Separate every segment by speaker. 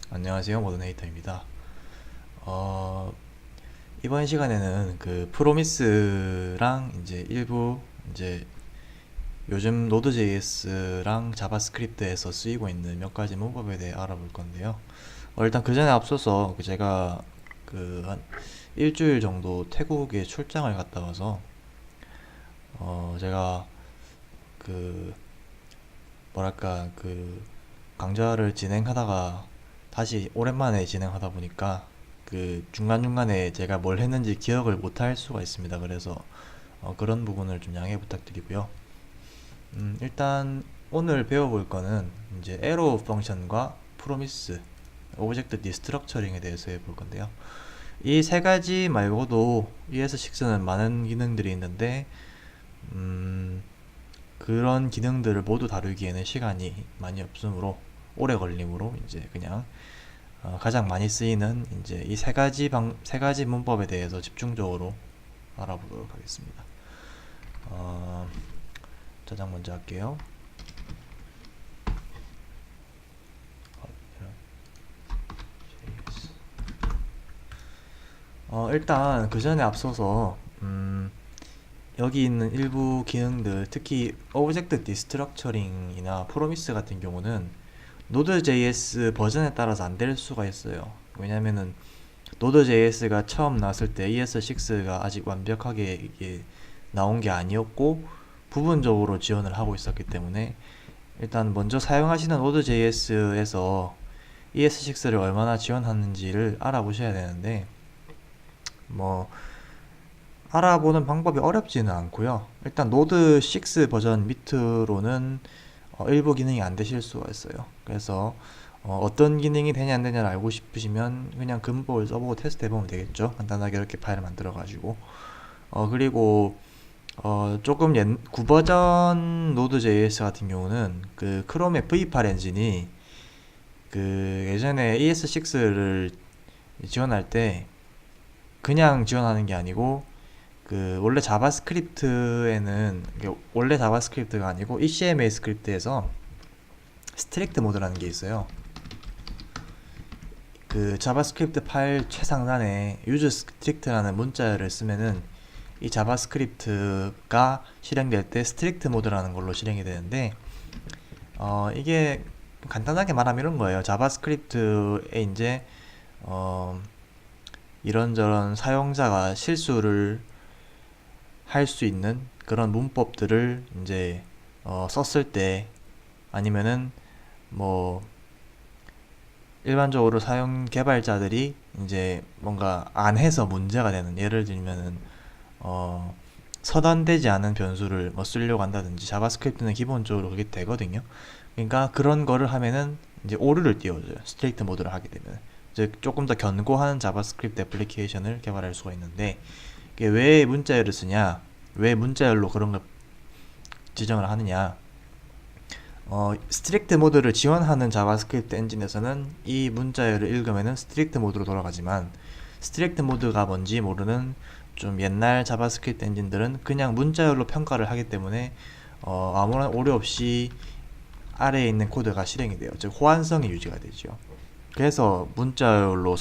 Speaker 1: 안녕하세요, 모던 에이터입니다. 어, 이번 시간에는 그 프로미스랑 이제 일부 이제 요즘 노드.js랑 자바스크립트에서 쓰이고 있는 몇 가지 문법에 대해 알아볼 건데요. 일단 그 전에 앞서서 제가 그 한 일주일 정도 태국에 출장을 갔다 와서 제가 그 뭐랄까 그 강좌를 진행하다가 다시 오랜만에 진행하다 보니까 그 중간중간에 제가 뭘 했는지 기억을 못 할 수가 있습니다. 그래서 그런 부분을 좀 양해 부탁드리고요. 일단 오늘 배워볼 거는 이제 에로 펑션과 프로미스, 오브젝트 디스트럭처링에 대해서 해볼 건데요. 이 세 가지 말고도 ES6는 많은 기능들이 있는데 그런 기능들을 모두 다루기에는 시간이 많이 없으므로 오래 걸림으로 이제 그냥 가장 많이 쓰이는 이제 이 세 가지 문법에 대해서 집중적으로 알아보도록 하겠습니다. 어, 저장 먼저 할게요. 일단 그 전에 앞서서 여기 있는 일부 기능들, 특히 오브젝트 디스트럭처링이나 프로미스 같은 경우는 노드.js 버전에 따라서 안 될 수가 있어요. 왜냐면은 노드.js가 처음 나왔을 때 ES6가 아직 완벽하게 이게 나온 게 아니었고 부분적으로 지원을 하고 있었기 때문에 일단 먼저 사용하시는 노드.js에서 ES6를 얼마나 지원하는지를 알아보셔야 되는데 뭐 알아보는 방법이 어렵지는 않고요. 일단 노드 6 버전 밑으로는 일부 기능이 안 되실 수가 있어요. 그래서 떤 기능이 되냐 안 되냐를 알고 싶으시면 그냥 근법을 써보고 테스트 해보면 되겠죠. 간단하게 이렇게 파일을 만들어 가지고 그리고 조금 9버전 노드.js 같은 경우는 그 크롬의 V8 엔진이 그 예전에 ES6를 지원할 때 그냥 지원하는 게 아니고 그 원래 자바스크립트에는 원래 자바스크립트가 아니고 ECMA 스크립트에서 스트릭트 모드라는 게 있어요. 그 자바스크립트 파일 최상단에 use strict라는 문자를 쓰면은 이 자바스크립트가 실행될 때 스트릭트 모드라는 걸로 실행이 되는데 이게 간단하게 말하면 이런 거예요. 자바스크립트에 이제 이런저런 사용자가 실수를 할 수 있는 그런 문법들을 이제 썼을 때 아니면은 뭐 일반적으로 사용 개발자들이 이제 뭔가 안 해서 문제가 되는, 예를 들면은 서단되지 않은 변수를 뭐 쓰려고 한다든지, 자바스크립트는 기본적으로 그게 되거든요. 그러니까 그런 거를 하면은 이제 오류를 띄워줘요. 스트레이트 모드를 하게 되면 즉 조금 더 견고한 자바스크립트 애플리케이션을 개발할 수가 있는데, 이게 왜 문자열을 쓰냐, 왜 문자열로 그런 걸 지정을 하느냐. 스트릭트 모드를 지원하는 자바스크립트 엔진에서는 이 문자열을 읽으면은 스트릭트 모드로 돌아가지만, 스트릭트 모드가 뭔지 모르는 좀 옛날 자바스크립트 엔진들은 그냥 문자열로 평가를 하기 때문에 아무런 오류 없이 아래에 있는 코드가 실행이 돼요. 즉 호환성이 유지가 되죠. 그래서 문자열로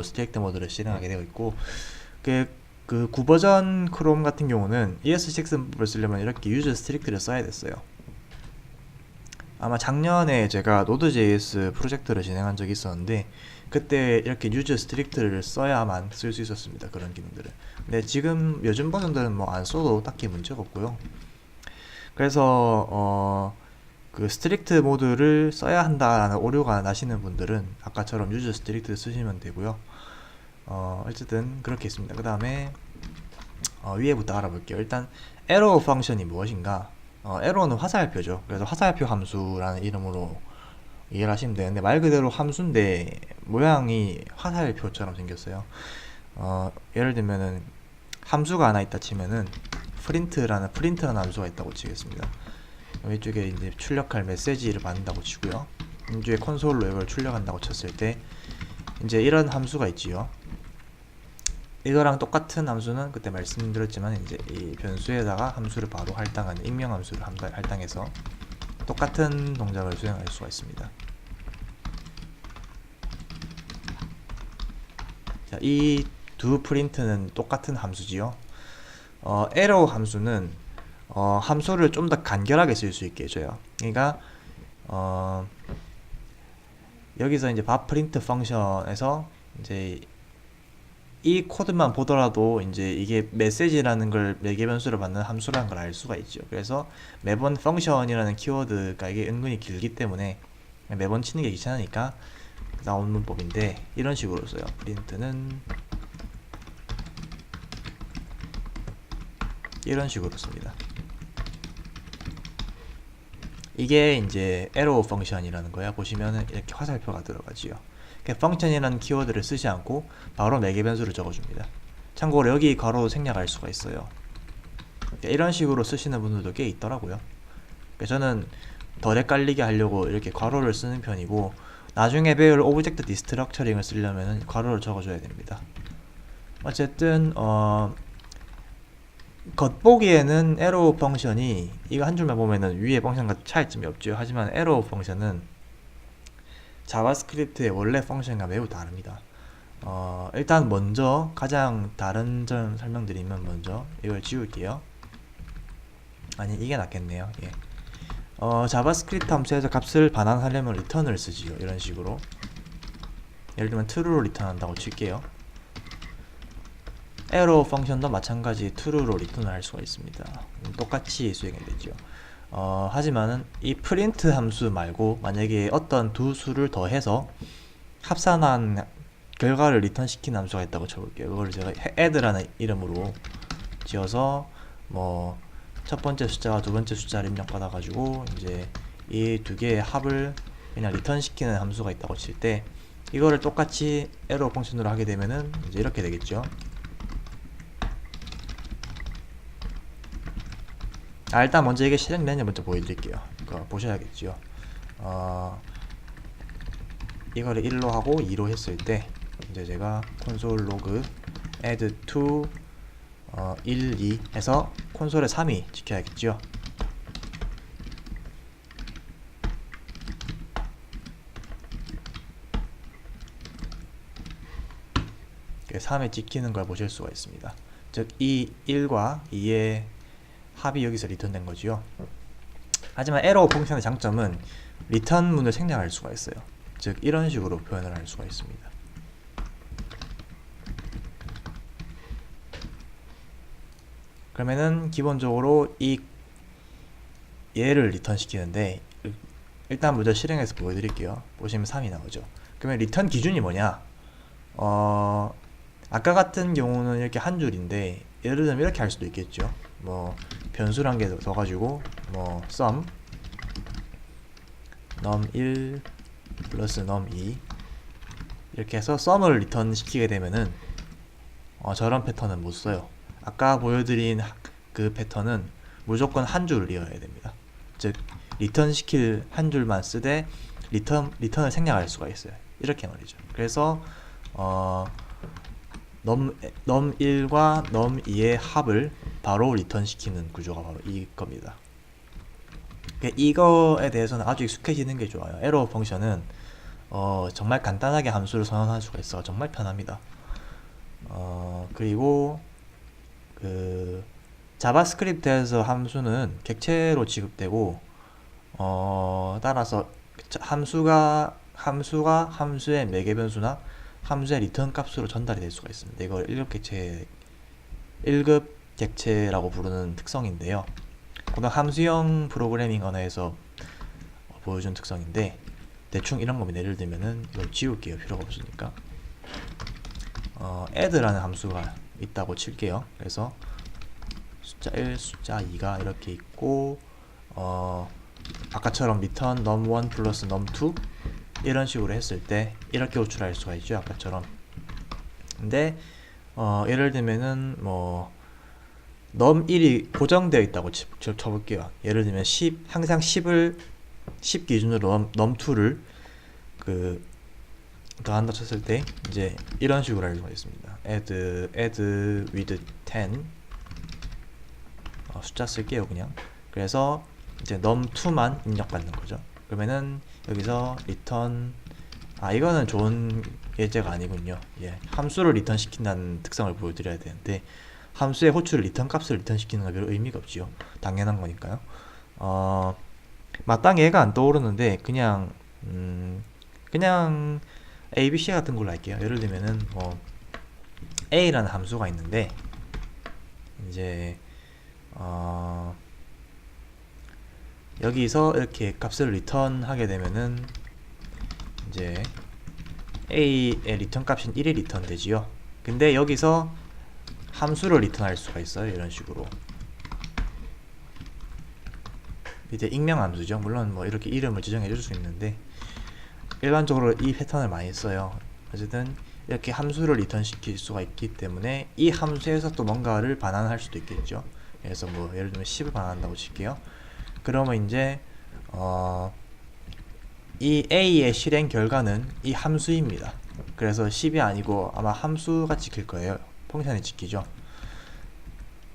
Speaker 1: 스트릭트 모드를 실행하게 되어 있고, 그 9버전 크롬 같은 경우는 ES6를 쓰려면 이렇게 유저 스트릭트를 써야 됐어요. 아마 작년에 제가 노드.js 프로젝트를 진행한 적이 있었는데 그때 이렇게 유저 스트릭트를 써야만 쓸 수 있었습니다. 그런 기능들을. 근데 지금 요즘 버전들은 뭐 안 써도 딱히 문제가 없고요. 그래서 그 스트릭트 모드를 써야 한다라는 오류가 나시는 분들은 아까처럼 유저 스트릭트 쓰시면 되고요. 어쨌든 그렇게 있습니다. 그 다음에 위에부터 알아볼게요. 일단 에러 펑션이 무엇인가? 에러는 화살표죠. 그래서 화살표 함수라는 이름으로 이해를 하시면 되는데, 말 그대로 함수인데 모양이 화살표처럼 생겼어요. 예를 들면은 함수가 하나 있다 치면은 프린트라는 함수가 있다고 치겠습니다. 이쪽에 이제 출력할 메시지를 받는다고 치고요. 이쪽에 콘솔로 이걸 출력한다고 쳤을 때 이제 이런 함수가 있지요. 이거랑 똑같은 함수는 그때 말씀드렸지만 이제 이 변수에다가 함수를 바로 할당하는 익명 함수를 할당해서 똑같은 동작을 수행할 수가 있습니다. 자, 이 두 프린트는 똑같은 함수지요. arrow 함수는 함수를 좀 더 간결하게 쓸 수 있게 해줘요. 그러니까 여기서 이제 바 프린트 펑션에서 이제 이 코드만 보더라도 이제 이게 메시지라는 걸 매개 변수로 받는 함수라는 걸 알 수가 있죠. 그래서 매번 펑션이라는 키워드가 이게 은근히 길기 때문에 매번 치는 게 귀찮으니까 나온 문법인데, 이런 식으로 써요. 프린트는 이런 식으로 씁니다. 이게 이제 arrow 펑션이라는 거야. 보시면은 이렇게 화살표가 들어가지요. 펑션이라는 키워드를 쓰지 않고 바로 매개 변수를 적어줍니다. 참고로 여기 괄호 생략할 수가 있어요. 이런 식으로 쓰시는 분들도 꽤 있더라고요. 저는 덜 헷갈리게 하려고 이렇게 괄호를 쓰는 편이고, 나중에 배울 오브젝트 디스트럭처링을 쓰려면 괄호를 적어줘야 됩니다. 어쨌든 겉보기에는 arrow 펑션이 이거 한 줄만 보면은 위에 펑션과 차이점이 없죠. 하지만 arrow 펑션은 자바스크립트의 원래 펑션과 매우 다릅니다. 일단 먼저 가장 다른 점 설명드리면, 먼저 이걸 지울게요. 아니, 이게 낫겠네요. 예. 자바스크립트 함수에서 값을 반환하려면 return을 쓰지요. 이런 식으로. 예를 들면 true로 return한다고 칠게요. arrow 펑션도 마찬가지 true로 return을 할 수가 있습니다. 똑같이 수행이 되죠. 하지만은 이 print 함수 말고 만약에 어떤 두 수를 더해서 합산한 결과를 리턴 시키는 함수가 있다고 쳐볼게요. 그걸 제가 add라는 이름으로 지어서 뭐 첫 번째 숫자와 두 번째 숫자를 입력받아 가지고 이제 이 두 개의 합을 그냥 리턴 시키는 함수가 있다고 칠 때, 이거를 똑같이 arrow 펑션으로 하게 되면은 이제 이렇게 되겠죠. 일단 먼저 이게 실행되는지 먼저 보여드릴게요. 그거 보셔야겠죠. 이거를 1로 하고 2로 했을 때 이제 제가 콘솔 로그 add to 1, 2 해서 콘솔에 3이 지켜야겠죠. 3에 찍히는 걸 보실 수가 있습니다. 즉 이 1과 2의 합이 여기서 리턴된 거지요. 하지만 arrow 펑션의 장점은 리턴문을 생략할 수가 있어요. 즉 이런 식으로 표현을 할 수가 있습니다. 그러면은 기본적으로 이 얘를 리턴 시키는데, 일단 먼저 실행해서 보여드릴게요. 보시면 3이 나오죠. 그러면 리턴 기준이 뭐냐? 아까 같은 경우는 이렇게 한 줄인데, 예를 들면 이렇게 할 수도 있겠죠. 뭐 변수란 게 더 가지고 뭐 sum num1 플러스 num2 이렇게 해서 sum을 리턴 시키게 되면은 저런 패턴은 못 써요. 아까 보여드린 그 패턴은 무조건 한 줄을 이어야 됩니다. 즉 리턴 시킬 한 줄만 쓰되 리턴을 생략할 수가 있어요. 이렇게 말이죠. 그래서 num1과 num2의 합을 바로 리턴 시키는 구조가 바로 이겁니다. 이거에 대해서는 아주 익숙해지는 게 좋아요. arrow 펑션은 정말 간단하게 함수를 선언할 수가 있어 정말 편합니다. 그리고 그 자바스크립트에서 함수는 객체로 취급되고, 따라서 함수가 함수의 매개 변수나 함수의 리턴 값으로 전달이 될 수가 있습니다. 이걸 1급 객체라고 부르는 특성인데요. 그다음 함수형 프로그래밍 언어에서 보여준 특성인데, 대충 이런 겁니다. 예를 들면은 이걸 지울게요. 필요가 없으니까. add라는 함수가 있다고 칠게요. 그래서 숫자 1, 숫자 2가 이렇게 있고, 아까처럼 return num1 플러스 num2 이런 식으로 했을 때 이렇게 호출할 수가 있죠. 아까처럼. 근데 예를 들면은 뭐 num1이 고정되어 있다고 쳐볼게요. 예를 들면 10, 항상 10 기준으로 num2를 더한다 쳤을 때 이제 이런 식으로 할 수가 있습니다. add with 10 숫자 쓸게요. 그냥. 그래서 이제 num2만 입력받는 거죠. 그러면은 여기서 return 이거는 좋은 예제가 아니군요. 예, 함수를 리턴 시킨다는 특성을 보여드려야 되는데 함수의 호출을 리턴 값을 리턴 시키는 건 별 의미가 없지요. 당연한 거니까요. 마땅히 얘가 안 떠오르는데 그냥 ABC 같은 걸로 할게요. 예를 들면은 뭐 A라는 함수가 있는데 이제 여기서 이렇게 값을 리턴하게 되면은 이제 A의 리턴 값인 1이 리턴 되지요. 근데 여기서 함수를 리턴할 수가 있어요. 이런 식으로. 이제 익명 함수죠. 물론 뭐 이렇게 이름을 지정해 줄 수 있는데 일반적으로 이 패턴을 많이 써요. 어쨌든 이렇게 함수를 리턴 시킬 수가 있기 때문에 이 함수에서 또 뭔가를 반환할 수도 있겠죠. 그래서 뭐 예를 들면 10을 반환한다고 칠게요. 그러면 이제 이 A의 실행 결과는 이 함수입니다. 그래서 10이 아니고 아마 함수가 찍힐 거예요. 펑션이 찍히죠.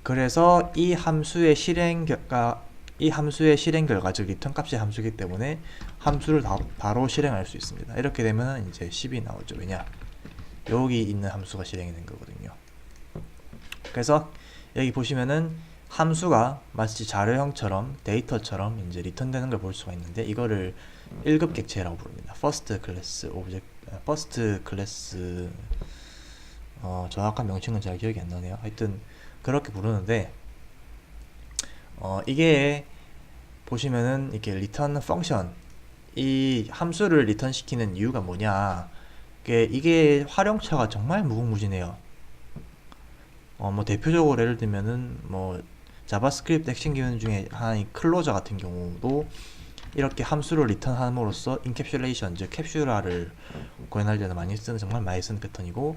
Speaker 1: 그래서 이 함수의 실행 결과 즉 리턴 값이 함수이기 때문에 함수를 바로 실행할 수 있습니다. 이렇게 되면 이제 10이 나오죠. 왜냐? 여기 있는 함수가 실행이 된 거거든요. 그래서 여기 보시면은 함수가 마치 자료형처럼 데이터처럼 이제 리턴되는 걸 볼 수가 있는데 이거를 1급 객체라고 부릅니다. 퍼스트 클래스 정확한 명칭은 잘 기억이 안 나네요. 하여튼 그렇게 부르는데 이게 보시면은 이렇게 리턴 펑션 이 함수를 리턴 시키는 이유가 뭐냐? 이게 활용처가 정말 무궁무진해요. 뭐 대표적으로 예를 들면은 뭐 자바스크립트 핵심 기능 중에 하나인 클로저 같은 경우도 이렇게 함수를 리턴함으로써 인캡슐레이션 즉 캡슐화를 구현할 때는 정말 많이 쓰는 패턴이고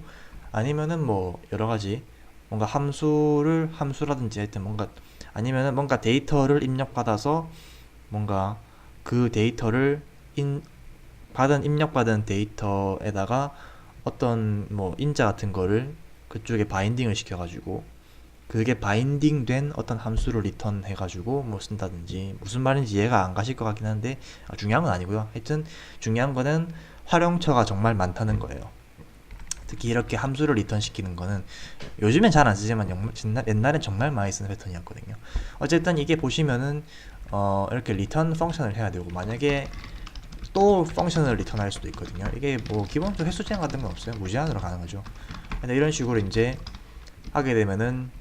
Speaker 1: 아니면은 뭐 여러가지 뭔가 함수라든지 하여튼 아니면은 뭔가 데이터를 입력받아서 뭔가 그 데이터를 입력받은 데이터에다가 어떤 뭐 인자 같은 거를 그쪽에 바인딩을 시켜가지고 그게 바인딩된 어떤 함수를 리턴해가지고 뭐 쓴다든지 무슨 말인지 이해가 안 가실 것 같긴 한데 중요한 건 아니고요. 하여튼 중요한 거는 활용처가 정말 많다는 거예요. 특히 이렇게 함수를 리턴 시키는 거는 요즘엔 잘 안 쓰지만 옛날엔 정말 많이 쓰는 패턴이었거든요. 어쨌든 이게 보시면은 이렇게 리턴 펑션을 해야 되고 만약에 또 펑션을 리턴할 수도 있거든요. 이게 뭐 기본적으로 횟수 제한 같은 건 없어요. 무제한으로 가는 거죠. 근데 이런 식으로 이제 하게 되면은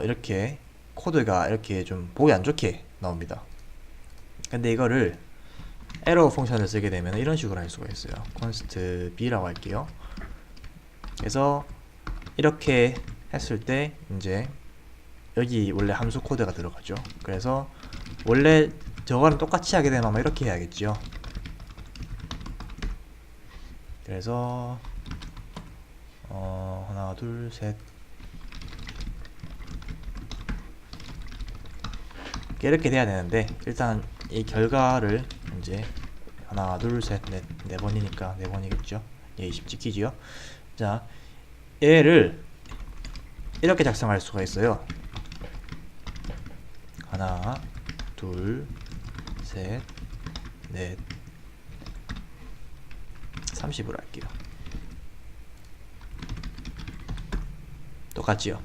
Speaker 1: 이렇게 코드가 이렇게 좀 보기 안 좋게 나옵니다. 근데 이거를 에러 펑션을 쓰게 되면 이런 식으로 할 수가 있어요. const b라고 할게요. 그래서 이렇게 했을 때 이제 여기 원래 함수 코드가 들어가죠. 그래서 원래 저거랑 똑같이 하게 되면 아마 이렇게 해야겠죠. 그래서 하나 둘 셋 이렇게 돼야 되는데 일단 이 결과를 이제 하나 둘 셋 넷 네 번이니까 네 번이겠죠. 얘 20 찍히지요. 자, 얘를 이렇게 작성할 수가 있어요. 하나, 둘, 셋, 넷, 30으로 할게요. 똑같지요?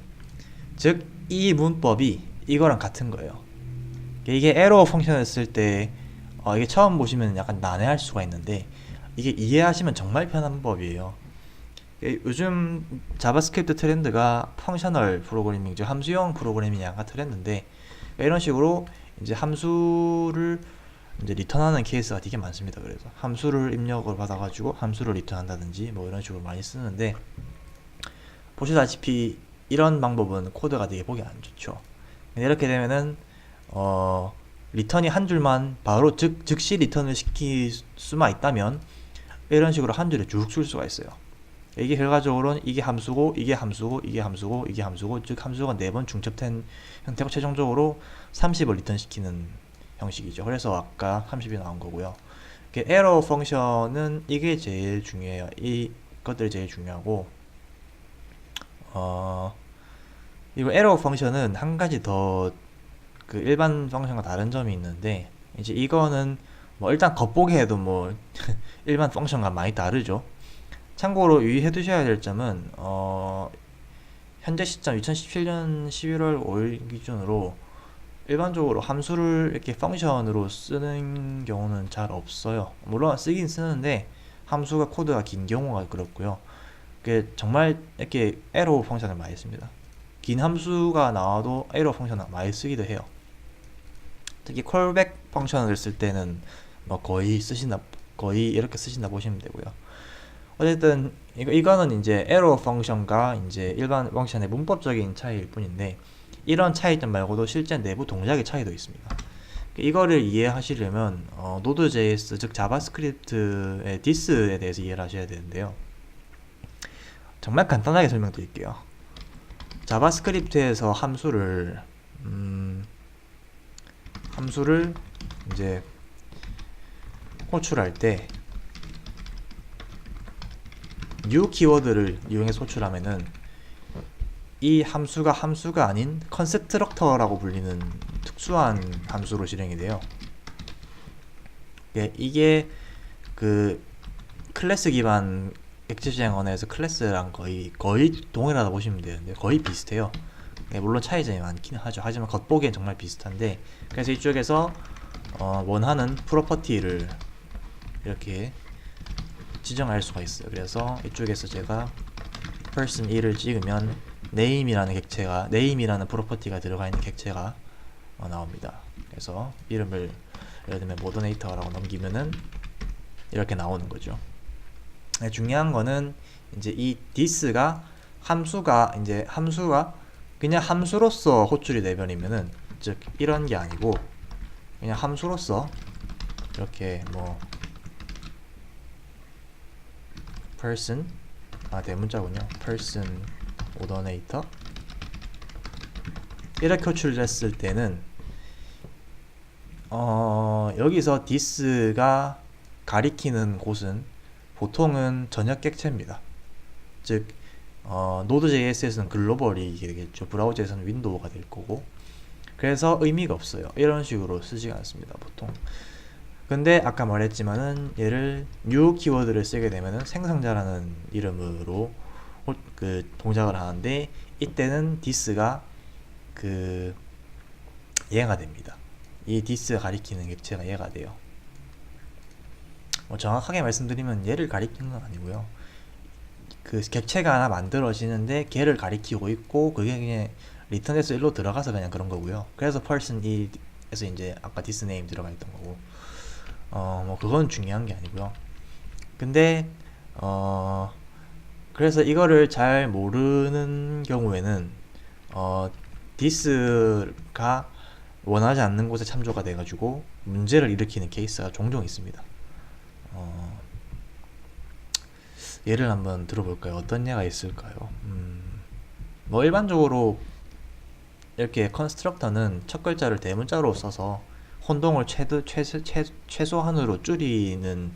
Speaker 1: 즉, 이 문법이 이거랑 같은 거예요. 이게 에러 펑션을 쓸 때 이게 처음 보시면 약간 난해할 수가 있는데 이게 이해하시면 정말 편한 법이에요. 요즘 자바스크립트 트렌드가 펑셔널 프로그래밍, 즉 함수형 프로그래밍이 약간 트렌드인데 이런 식으로 이제 함수를 이제 리턴하는 케이스가 되게 많습니다. 그래서 함수를 입력을 받아가지고 함수를 리턴한다든지 뭐 이런 식으로 많이 쓰는데 보시다시피 이런 방법은 코드가 되게 보기 안 좋죠. 이렇게 되면은 리턴이 한 줄만 바로 즉시 리턴을 시킬 수만 있다면 이런 식으로 한 줄에 쭉 쓸 수가 있어요. 이게 결과적으로는 이게 함수고 이게 함수고 이게 함수고 이게 함수고 즉 함수가 4번 중첩된 형태고 최종적으로 30을 리턴 시키는 형식이죠. 그래서 아까 30이 나온 거고요. 에러 펑션은 이게 제일 중요해요. 이것들이 제일 중요하고 이거 에러 펑션은 한 가지 더 그 일반 펑션과 다른 점이 있는데 이제 이거는 뭐 일단 겉보기에도 뭐 일반 펑션과 많이 다르죠. 참고로 유의해 두셔야 될 점은 현재 시점 2017년 11월 5일 기준으로 일반적으로 함수를 이렇게 펑션으로 쓰는 경우는 잘 없어요. 물론 쓰긴 쓰는데 함수가 코드가 긴 경우가 그렇고요. 그게 정말 이렇게 에러 펑션을 많이 씁니다. 긴 함수가 나와도 에러 펑션을 많이 쓰기도 해요. 특히 콜백 펑션을 쓸 때는 뭐 거의 이렇게 쓰신다 보시면 되고요. 어쨌든 이거는 이제 에러 펑션과 이제 일반 펑션의 문법적인 차이일 뿐인데, 이런 차이점 말고도 실제 내부 동작의 차이도 있습니다. 이거를 이해하시려면 Node.js 즉 자바스크립트의 this에 대해서 이해를 하셔야 되는데요. 정말 간단하게 설명드릴게요. 자바스크립트에서 함수를 이제 호출할 때 new 키워드를 이용해서 호출하면은 이 함수가 아닌 컨스트럭터라고 불리는 특수한 함수로 실행이 돼요. 이게 그 클래스 기반 객체 지향 언어에서 클래스랑 거의 동일하다 보시면 되는데 거의 비슷해요. 물론 차이점이 많긴 하죠. 하지만 겉보기엔 정말 비슷한데, 그래서 이쪽에서 원하는 프로퍼티를 이렇게 지정할 수가 있어요. 그래서 이쪽에서 제가 person 1을 찍으면 name이라는 프로퍼티가 들어가 있는 객체가 나옵니다. 그래서 이름을 예를 들면 모더네이터라고 넘기면은 이렇게 나오는 거죠. 중요한 거는 이제 이 this가 함수가 그냥 함수로서 호출이 내버리면은, 즉 이런 게 아니고 그냥 함수로서 이렇게 뭐 person 대문자군요. person 오더네이터 이렇게 호출했을 때는 여기서 this가 가리키는 곳은 보통은 전역 객체입니다. 즉 Node.js에서는 글로벌이 되겠죠. 브라우저에서는 윈도우가 될 거고, 그래서 의미가 없어요. 이런 식으로 쓰지가 않습니다, 보통. 근데 아까 말했지만은 얘를 new 키워드를 쓰게 되면은 생성자라는 이름으로 그 동작을 하는데, 이때는 this가 얘가 됩니다. 이 this가 가리키는 객체가 얘가 돼요. 정확하게 말씀드리면 얘를 가리키는 건 아니고요. 그 객체가 하나 만들어지는데 걔를 가리키고 있고, 그게 그냥 리턴에서 일로 들어가서 그냥 그런 거고요. 그래서 person 2에서 이제 아까 this name 들어가 있던 거고, 뭐 그건 중요한 게 아니고요. 근데 그래서 이거를 잘 모르는 경우에는 this가 원하지 않는 곳에 참조가 돼가지고 문제를 일으키는 케이스가 종종 있습니다. 예를 한번 들어볼까요? 어떤 예가 있을까요? 뭐 일반적으로 이렇게 컨스트럭터는 첫 글자를 대문자로 써서 혼동을 최소한으로 줄이는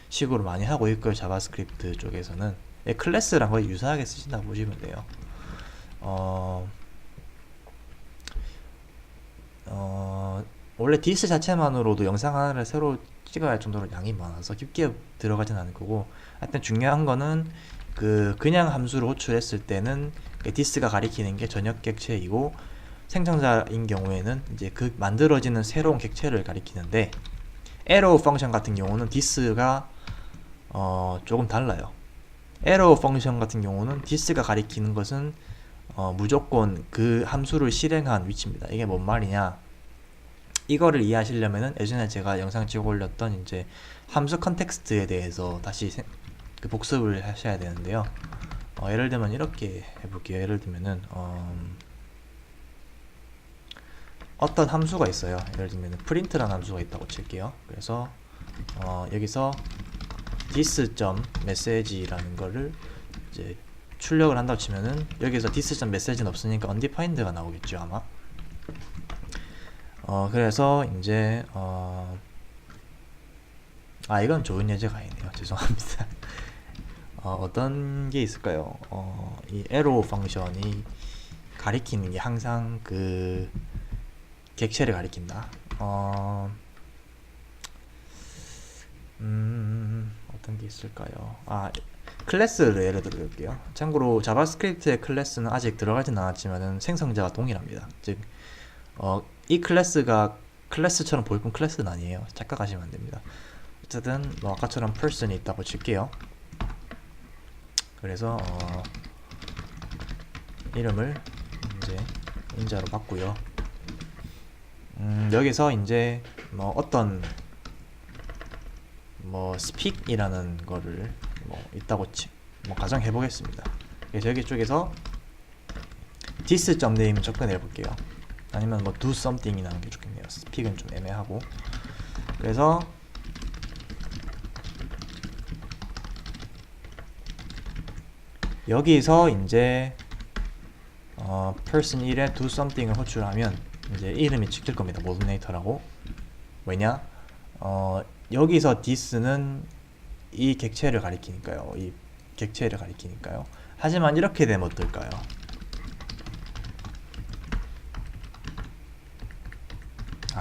Speaker 1: 식으로 많이 하고 있고요. 자바스크립트 쪽에서는 클래스랑 거의 유사하게 쓰신다고 보시면 돼요. 원래 디스 자체만으로도 영상 하나를 새로 찍어야 할 정도로 양이 많아서 깊게 들어가진 않을 거고, 하여튼 중요한 거는 그냥 함수를 호출했을 때는 디스가 가리키는 게 전역 객체이고, 생성자인 경우에는 이제 그 만들어지는 새로운 객체를 가리키는데, arrow 펑션 같은 경우는 this가 조금 달라요. arrow 펑션 같은 경우는 this가 가리키는 것은 무조건 그 함수를 실행한 위치입니다. 이게 뭔 말이냐? 이거를 이해하시려면은 예전에 제가 영상 찍어 올렸던 이제 함수 컨텍스트에 대해서 다시 복습을 하셔야 되는데요. 예를 들면 이렇게 해볼게요. 예를 들면은 어떤 함수가 있어요. 예를 들면 print라는 함수가 있다고 칠게요. 그래서 여기서 this.message라는 거를 이제 출력을 한다고 치면은, 여기서 this.message는 없으니까 undefined가 나오겠죠, 아마. 그래서 이제 이건 좋은 예제가 아니네요. 죄송합니다. 어떤 게 있을까요? 이 arrow 펑션이 가리키는 게 항상 그 객체를 가리킨다. 어떤 게 있을까요? 클래스를 예를 들어 볼게요. 참고로 자바스크립트의 클래스는 아직 들어가진 않았지만은 생성자가 동일합니다. 즉, 이 클래스가 클래스처럼 보일 뿐 클래스는 아니에요. 착각하시면 안 됩니다. 어쨌든 뭐 아까처럼 person이 있다고 칠게요. 그래서 이름을 이제 인자로 바꾸요. 여기서 이제 뭐 어떤 뭐 speak이라는 거를 뭐 있다고 뭐 가정해 보겠습니다. 그래서 여기 쪽에서 this.name 접근해 볼게요. 아니면 뭐 do something이라는 게 좋겠네요. speak은 좀 애매하고. 그래서 여기서 이제 person 1에 do something을 호출하면 이제 이름이 찍힐 겁니다. 모드네이터라고. 왜냐? 여기서 this는 이 객체를 가리키니까요. 이 객체를 가리키니까요. 하지만 이렇게 되면 어떨까요?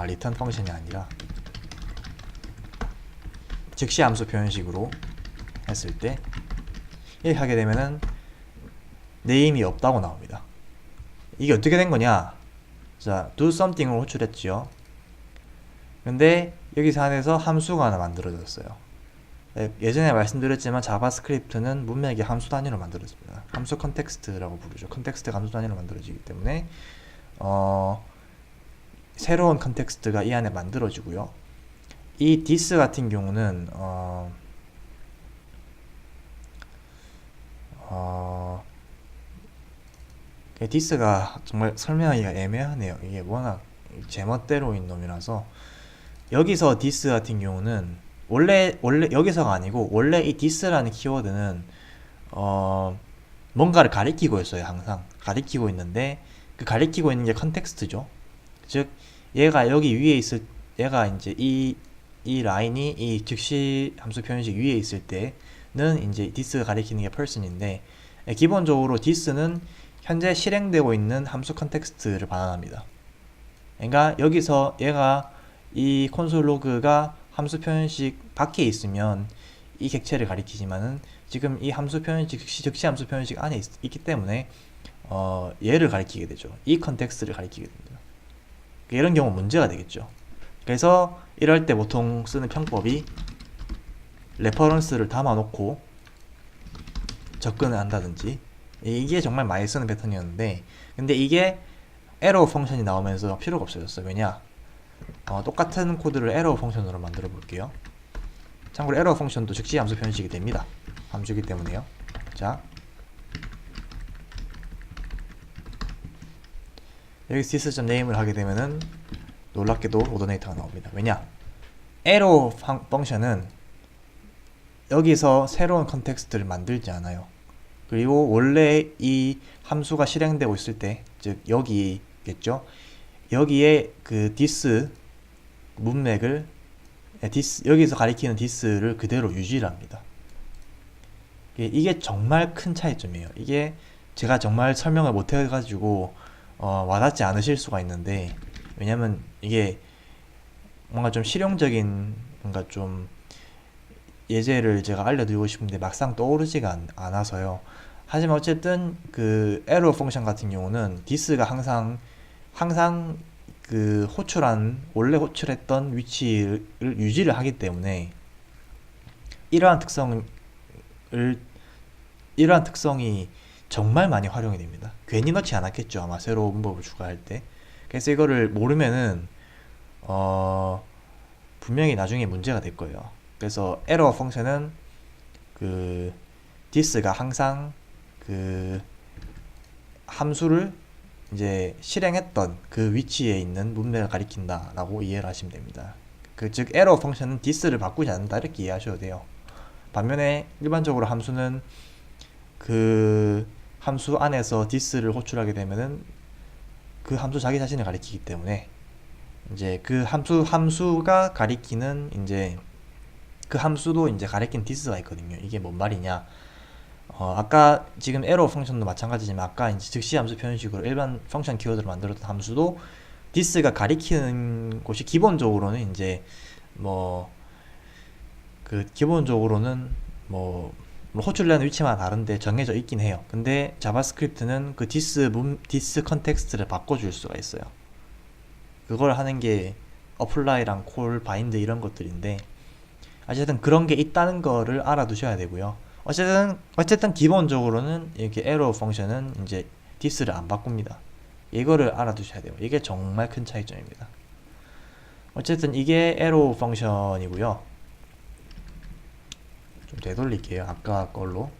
Speaker 1: 리턴 펑션이 아니라 즉시 함수 표현식으로 했을 때 이렇게 하게 되면은 네임이 없다고 나옵니다. 이게 어떻게 된 거냐? 자, do something을 호출했지요. 근데 여기서 안에서 함수가 하나 만들어졌어요. 예전에 말씀드렸지만 자바스크립트는 문맥이 함수 단위로 만들어집니다. 함수 컨텍스트라고 부르죠. 컨텍스트가 함수 단위로 만들어지기 때문에 새로운 컨텍스트가 이 안에 만들어지고요. 이 this 같은 경우는 this가 정말 설명하기가 애매하네요. 이게 워낙 제멋대로인 놈이라서 여기서 this 같은 경우는 원래 여기서가 아니고 원래 이 this라는 키워드는 뭔가를 가리키고 있어요. 항상 가리키고 있는데 그 가리키고 있는 게 컨텍스트죠. 즉 얘가 여기 위에 얘가 이제 이 라인이 이 즉시 함수 표현식 위에 있을 때는 이제 this가 가리키는 게 person인데 기본적으로 this는 현재 실행되고 있는 함수 컨텍스트를 반환합니다. 그러니까 여기서 얘가 이 콘솔 로그가 함수 표현식 밖에 있으면 이 객체를 가리키지만은 지금 이 함수 표현식 즉시 함수 표현식 안에 있기 때문에 얘를 가리키게 되죠. 이 컨텍스트를 가리키게 됩니다. 이런 경우 문제가 되겠죠. 그래서 이럴 때 보통 쓰는 편법이 레퍼런스를 담아놓고 접근을 한다든지, 이게 정말 많이 쓰는 패턴이었는데 근데 이게 에러 펑션이 나오면서 필요가 없어졌어요. 왜냐? 똑같은 코드를 에러 펑션으로 만들어 볼게요. 참고로 에러 펑션도 즉시 함수 표현식이 됩니다. 함수이기 때문에요. 자, 여기 this.name을 하게 되면은 놀랍게도 오더네이터가 나옵니다. 왜냐? 에러 펑션은 여기서 새로운 컨텍스트를 만들지 않아요. 그리고 원래 이 함수가 실행되고 있을 때, 즉 여기겠죠. 여기에 그 this 문맥을 여기서 가리키는 this를 그대로 유지를 합니다. 이게 정말 큰 차이점이에요. 이게 제가 정말 설명을 못 해가지고 와닿지 않으실 수가 있는데, 왜냐면 이게 뭔가 좀 실용적인 뭔가 좀 예제를 제가 알려드리고 싶은데 막상 떠오르지가 않아서요. 하지만 어쨌든 그 에러 펑션 같은 경우는 this가 항상 그 원래 호출했던 위치를 유지를 하기 때문에 이러한 특성이 정말 많이 활용이 됩니다. 괜히 넣지 않았겠죠. 아마 새로운 문법을 추가할 때. 그래서 이거를 모르면은 분명히 나중에 문제가 될 거예요. 그래서 에러 펑션은 그 this가 항상 그 함수를 이제 실행했던 그 위치에 있는 문맥을 가리킨다 라고 이해를 하시면 됩니다. 즉 에러 펑션은 this를 바꾸지 않는다 이렇게 이해하셔도 돼요. 반면에 일반적으로 함수는 그 함수 안에서 this를 호출하게 되면은 그 함수 자기 자신을 가리키기 때문에 이제 그 함수가 가리키는 이제 그 함수도 이제 가리킨 this가 있거든요. 이게 뭔 말이냐? 아까 지금 에러 펑션도 마찬가지지만 아까 이제 즉시 함수 표현식으로 일반 펑션 키워드로 만들었던 함수도 this가 가리키는 곳이 기본적으로는 이제 기본적으로는 호출되는 위치마다 다른데 정해져 있긴 해요. 근데 자바스크립트는 그 디스 컨텍스트를 바꿔줄 수가 있어요. 그걸 하는 게 어플라이랑 콜, 바인드 이런 것들인데, 어쨌든 그런 게 있다는 거를 알아두셔야 되고요. 어쨌든 기본적으로는 이렇게 에러 펑션은 이제 디스를 안 바꿉니다. 이거를 알아두셔야 돼요. 이게 정말 큰 차이점입니다. 어쨌든 이게 에러 펑션이고요. 좀 되돌릴게요. 아까 걸로.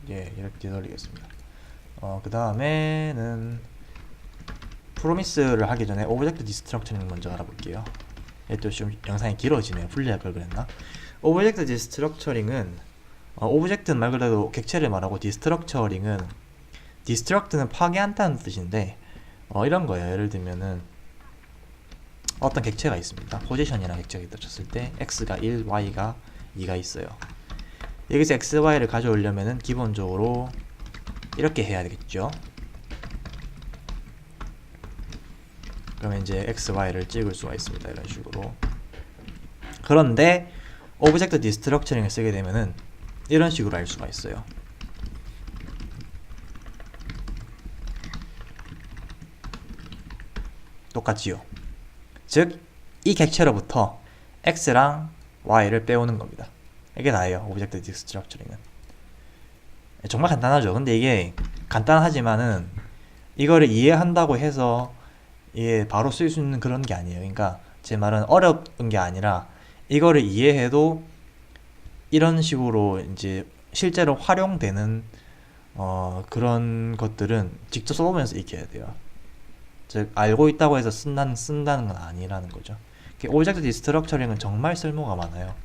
Speaker 1: 예, 이렇게 되돌리겠습니다. 그 다음에는 프로미스를 하기 전에 오브젝트 디스트럭처링 먼저 알아볼게요. 또 좀 영상이 길어지네요. 분리할 걸 그랬나? 오브젝트 디스트럭처링은 오브젝트는 말 그대로 객체를 말하고 디스트럭처링은 디스트럭트는 파괴한다는 뜻인데 이런 거예요. 예를 들면은 어떤 객체가 있습니다. 포지션이라는 객체가 있다 쳤을 때 x가 1, y가 2가 있어요. 여기서 x, y를 가져오려면은 기본적으로 이렇게 해야 되겠죠. 그러면 이제 x, y를 찍을 수가 있습니다. 이런 식으로. 그런데 오브젝트 디스트럭처링을 쓰게 되면은 이런 식으로 할 수가 있어요. 똑같지요. 즉, 이 객체로부터 x랑 y를 빼오는 겁니다. 이게 다예요. 오브젝트 디스트럭처링은. 정말 간단하죠. 근데 이게 간단하지만은 이거를 이해한다고 해서 이게 바로 쓸 수 있는 그런 게 아니에요. 그러니까 제 말은 어려운 게 아니라 이거를 이해해도 이런 식으로 이제 실제로 활용되는 그런 것들은 직접 써보면서 익혀야 돼요. 즉 알고 있다고 해서 쓴다는 건 아니라는 거죠. 오브젝트 디스트럭처링은 정말 쓸모가 많아요.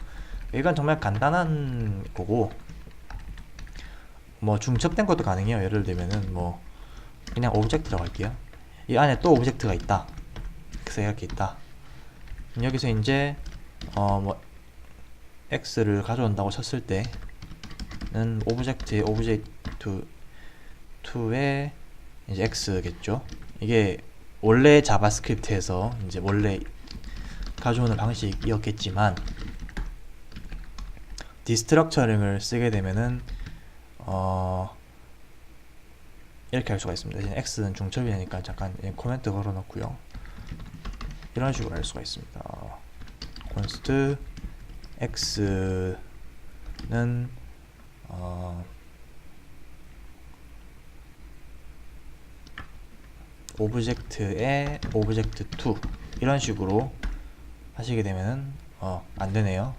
Speaker 1: 이건 정말 간단한 거고 뭐 중첩된 것도 가능해요. 예를 들면은 뭐 그냥 오브젝트라고 할게요. 이 안에 또 오브젝트가 있다. 그래서 이렇게 있다. 여기서 이제 뭐 x를 가져온다고 쳤을 때는 오브젝트의 오브젝트 2에 이제 x겠죠. 이게 원래 자바스크립트에서 이제 원래 가져오는 방식이었겠지만 디스트럭처링을 쓰게 되면은 이렇게 할 수가 있습니다. 대신 x는 중첩이 되니까 잠깐 코멘트 걸어 놓고요. 이런 식으로 할 수가 있습니다. const x는 오브젝트의 오브젝트 2 이런 식으로 하시게 되면은 안 되네요.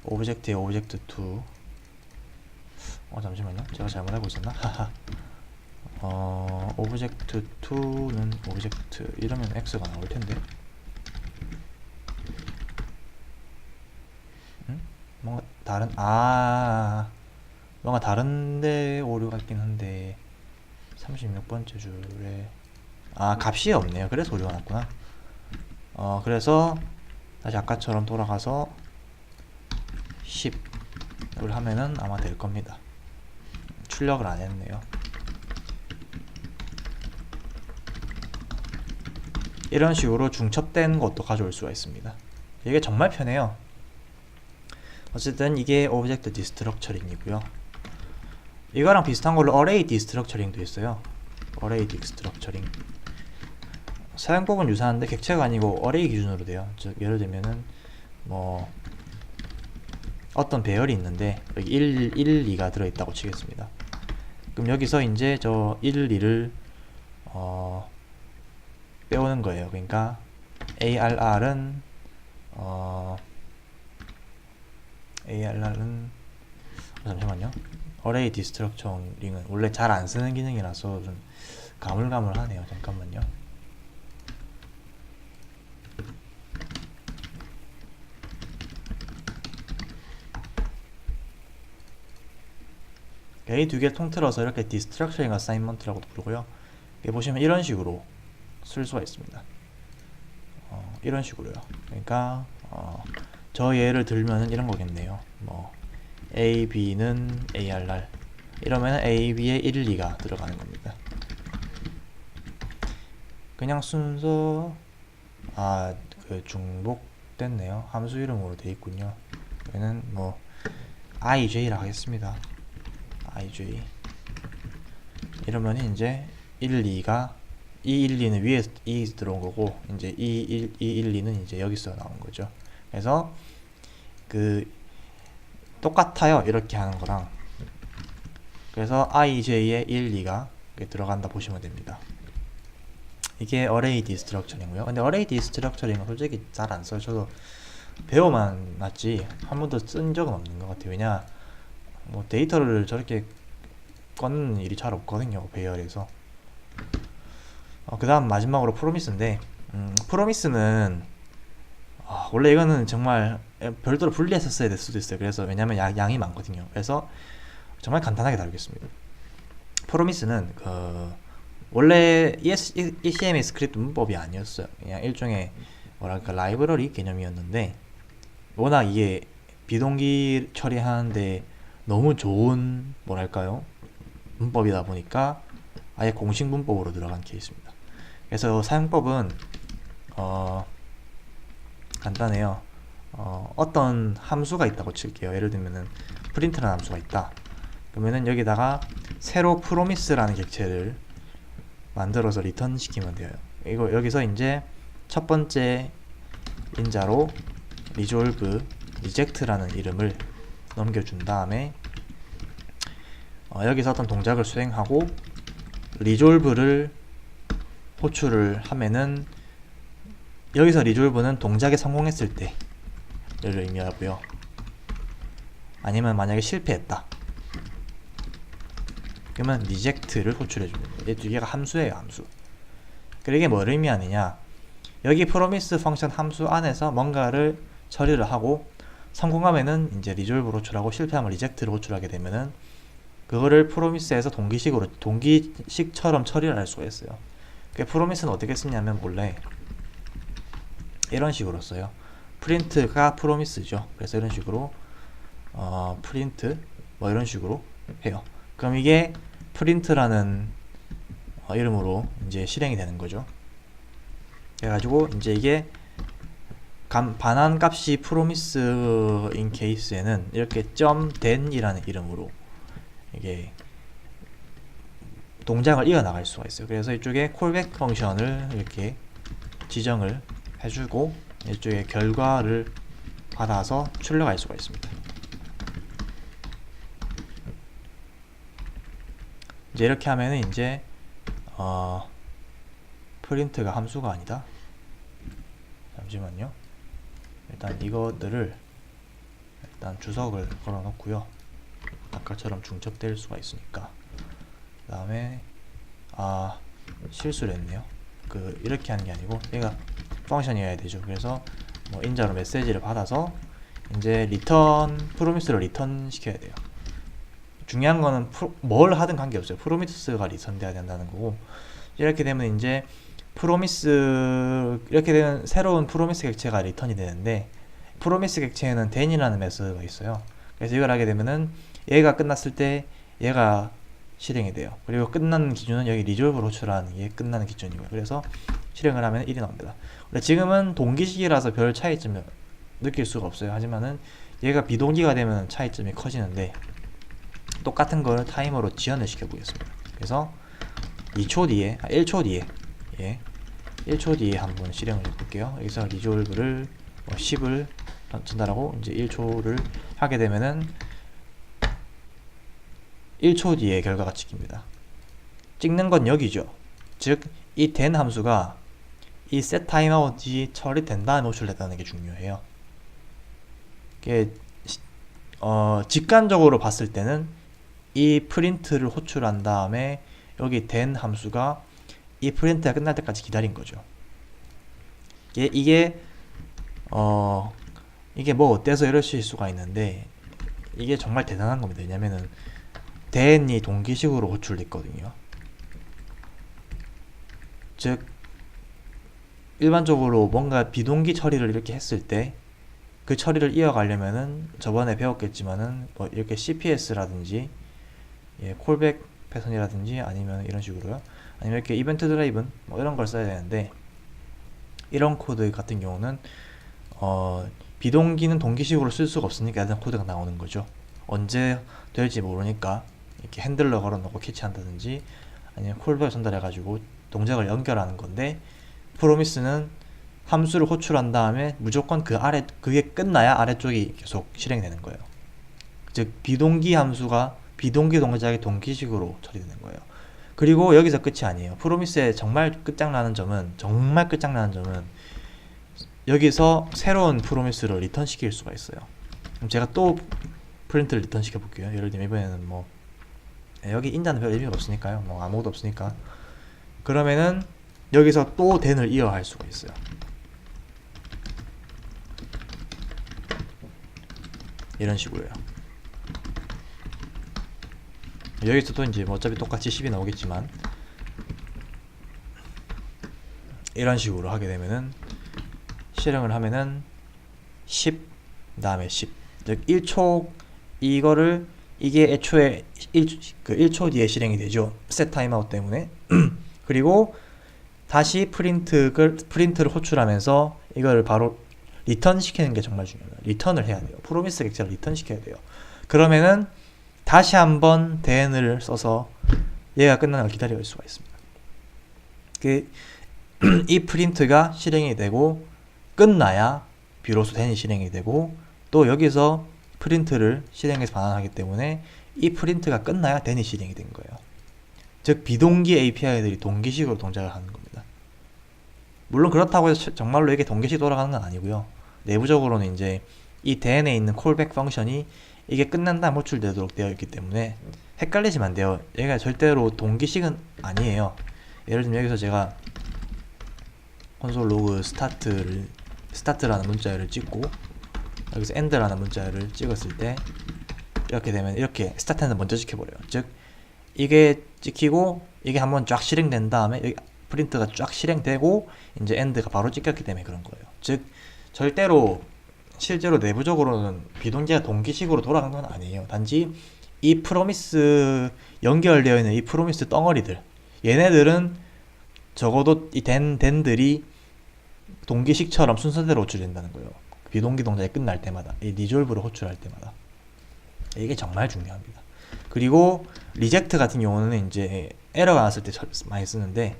Speaker 1: 오브젝트의 오브젝트 2 잠시만요. 제가 잘못하고 있었나? 오브젝트 2는 오브젝트 이러면 x가 나올 텐데. 뭔가 뭔가 다른데 오류가 있긴 한데 36번째 줄에 값이 없네요. 그래서 오류가 났구나. 그래서 다시 아까처럼 돌아가서 10을 하면은 아마 될 겁니다. 출력을 안 했네요. 이런 식으로 중첩된 것도 가져올 수가 있습니다. 이게 정말 편해요. 어쨌든 이게 오브젝트 디스트럭처링이고요. 이거랑 비슷한 걸로 어레이 디스트럭처링도 있어요. 어레이 디스트럭처링. 사용법은 유사한데 객체가 아니고 어레이 기준으로 돼요. 즉 예를 들면은 뭐 어떤 배열이 있는데 여기 1, 2가 들어있다고 치겠습니다. 그럼 여기서 이제 저 1, 2를 빼오는 거예요. 그러니까 ARR은 잠시만요. 어레이 디스트럭처링은 원래 잘 안 쓰는 기능이라서 좀 가물가물하네요. 잠깐만요. 이 두 개 통틀어서 이렇게 디스트럭처링 어사인먼트라고도 부르고요. 여기 보시면 이런 식으로 쓸 수가 있습니다. 이런 식으로요. 그러니까 저 예를 들면은 이런 거겠네요. 뭐 A, B는 ARR 이러면 A, B에 1, 2가 들어가는 겁니다. 그냥 순서 그 중복됐네요. 함수 이름으로 되어 있군요. 얘는 뭐 ij라 하겠습니다. ij 이러면 이제 1, 2가 2, 1, 2는 위에서 2 들어온 거고 이제 2, 1, 2는 이제 여기서 나온 거죠. 그래서 그 똑같아요. 이렇게 하는 거랑. 그래서 ij에 1, 2가 들어간다 보시면 됩니다. 이게 어레이 디스트럭처링이고요. 근데 어레이 디스트럭처링은 솔직히 잘 안 써요. 저도 배워만 놨지 한 번도 쓴 적은 없는 것 같아요. 왜냐 뭐 데이터를 저렇게 꺼내는 일이 잘 없거든요. 배열에서. 그 다음 마지막으로 프로미스인데 프로미스는 원래 이거는 정말 별도로 분리했었어야 될 수도 있어요. 그래서 왜냐면 양이 많거든요. 그래서 정말 간단하게 다루겠습니다. 프로미스는 원래 ECMA 스크립트 문법이 아니었어요. 그냥 일종의 뭐랄까 라이브러리 개념이었는데 워낙 이게 비동기 처리하는데 너무 좋은 뭐랄까요 문법이다 보니까 아예 공식 문법으로 들어간 케이스입니다. 그래서 사용법은 간단해요. 어떤 함수가 있다고 칠게요. 예를 들면은 프린트라는 함수가 있다. 그러면은 여기다가 새로 프로미스라는 객체를 만들어서 리턴 시키면 돼요. 이거 여기서 이제 첫 번째 인자로 resolve reject라는 이름을 넘겨준 다음에 여기서 어떤 동작을 수행하고 resolve를 호출을 하면은 여기서 resolve는 동작에 성공했을 때를 의미하고요. 아니면 만약에 실패했다. 그러면 reject를 호출해줍니다. 이 두 개가 함수예요, 함수. 그리고 이게 뭘 의미하느냐? 여기 promise 펑션 함수 안에서 뭔가를 처리를 하고 성공하면은 이제 resolve를 호출하고 실패하면 reject를 호출하게 되면은 그거를 promise에서 동기식처럼 처리를 할 수가 있어요. 그 promise는 어떻게 쓰냐면 원래 이런 식으로 써요. print가 promise죠. 그래서 이런 식으로 print 뭐 이런 식으로 해요. 그럼 이게 print라는 이름으로 이제 실행이 되는 거죠. 그래가지고 이제 이게 반환 값이 promise인 케이스에는 이렇게 .then이라는 이름으로 이게 동작을 이어나갈 수가 있어요. 그래서 이쪽에 callback 펑션을 이렇게 지정을 해주고 이쪽에 결과를 받아서 출력할 수가 있습니다. 이제 이렇게 하면은 이제 프린트가 함수가 아니다. 잠시만요. 일단 이것들을 일단 주석을 걸어 놓고요. 아까처럼 중첩될 수가 있으니까. 그 다음에 실수를 했네요. 이렇게 하는 게 아니고 얘가 펑션이어야 되죠. 그래서 뭐 인자로 메시지를 받아서 이제 리턴 프로미스를 리턴 시켜야 돼요. 중요한 거는 뭘 하든 관계없어요. 프로미스가 리턴돼야 된다는 거고, 이렇게 되면 이제 이렇게 되면 새로운 프로미스 객체가 리턴이 되는데, 프로미스 객체에는 then이라는 메서드가 있어요. 그래서 이걸 하게 되면은 얘가 끝났을 때 얘가 실행이 돼요. 그리고 끝나는 기준은 여기 resolve를 호출하는 게 끝나는 기준이고요. 그래서 실행을 하면 1이 나옵니다. 근데 지금은 동기식이라서 별 차이점을 느낄 수가 없어요. 하지만은 얘가 비동기가 되면 차이점이 커지는데, 똑같은 걸 타이머로 지연을 시켜 보겠습니다. 그래서 2초 뒤에 1초 뒤에 1초 뒤에 한번 실행을 해볼게요. 여기서 resolve를 10을 전달하고 이제 1초를 하게 되면은 1초 뒤에 결과가 찍힙니다. 찍는 건 여기죠. 즉 이 then 함수가 이 set timeout이 처리된 다음에 호출됐다는 게 중요해요. 이게 직관적으로 봤을 때는 이 프린트를 호출한 다음에 여기 then 함수가 이 프린트가 끝날 때까지 기다린 거죠. 이게 뭐 어때서 이러실 수가 있는데, 이게 정말 대단한 겁니다. 왜냐면은 then이 동기식으로 호출됐거든요. 즉 일반적으로 뭔가 비동기 처리를 이렇게 했을 때 그 처리를 이어가려면은 저번에 배웠겠지만은 뭐 이렇게 CPS라든지 콜백 패턴이라든지 아니면 이런 식으로요. 아니면 이렇게 이벤트 드라이븐 뭐 이런 걸 써야 되는데, 이런 코드 같은 경우는 비동기는 동기식으로 쓸 수가 없으니까 이런 코드가 나오는 거죠. 언제 될지 모르니까 이렇게 핸들러 걸어놓고 캐치한다든지 아니면 콜백 전달해가지고 동작을 연결하는 건데, 프로미스는 함수를 호출한 다음에 무조건 그 아래, 그게 끝나야 아래쪽이 계속 실행되는 거예요. 즉 비동기 함수가 비동기 동작이 동기식으로 처리되는 거예요. 그리고 여기서 끝이 아니에요. 프로미스의 정말 끝장나는 점은 여기서 새로운 프로미스를 리턴 시킬 수가 있어요. 그럼 제가 또 프린트를 리턴 시켜 볼게요. 예를 들면 이번에는 뭐 여기 인자는 별 의미가 없으니까요. 뭐 아무것도 없으니까. 그러면은 여기서 또 then을 이어할 수가 있어요. 이런 식으로요. 여기서 또 이제 뭐 어차피 똑같이 10이 나오겠지만, 이런 식으로 하게 되면은 실행을 하면은 10 다음에 10, 즉 1초, 이게 애초에 1초 뒤에 실행이 되죠. set 타임아웃 때문에. 그리고 다시 프린트를 호출하면서 이걸 바로 리턴 시키는 게 정말 중요해요. 리턴을 해야 돼요. 프로미스 객체를 리턴 시켜야 돼요. 그러면은 다시 한번 then을 써서 얘가 끝나는 걸 기다릴 수가 있습니다. 이 프린트가 실행이 되고 끝나야 비로소 then이 실행이 되고, 또 여기서 프린트를 실행해서 반환하기 때문에 이 프린트가 끝나야 then이 실행이 된 거예요. 즉 비동기 API들이 동기식으로 동작을 하는 겁니다. 물론 그렇다고 해서 정말로 이게 동기식 돌아가는 건 아니고요. 내부적으로는 이제 이 then에 있는 콜백 펑션이 이게 끝난 다음 호출되도록 되어 있기 때문에 헷갈리시면 안 돼요. 얘가 절대로 동기식은 아니에요. 예를 들면 여기서 제가 콘솔 로그 스타트라는 문자열을 찍고 여기서 end라는 문자열을 찍었을 때 이렇게 되면 이렇게 스타트는 먼저 찍혀버려요. 즉 이게 찍히고 이게 한번 쫙 실행된 다음에 여기 프린트가 쫙 실행되고 이제 end가 바로 찍혔기 때문에 그런 거예요. 즉 실제로 내부적으로는 비동기가 동기식으로 돌아간 건 아니에요. 단지 이 프로미스 연결되어 있는 이 프로미스 덩어리들, 얘네들은 적어도 이 then들이 동기식처럼 순서대로 호출된다는 거예요. 비동기 동작이 끝날 때마다, 이 리졸브를 호출할 때마다. 이게 정말 중요합니다. 그리고 리젝트 같은 경우는 이제 에러가 났을 때 많이 쓰는데,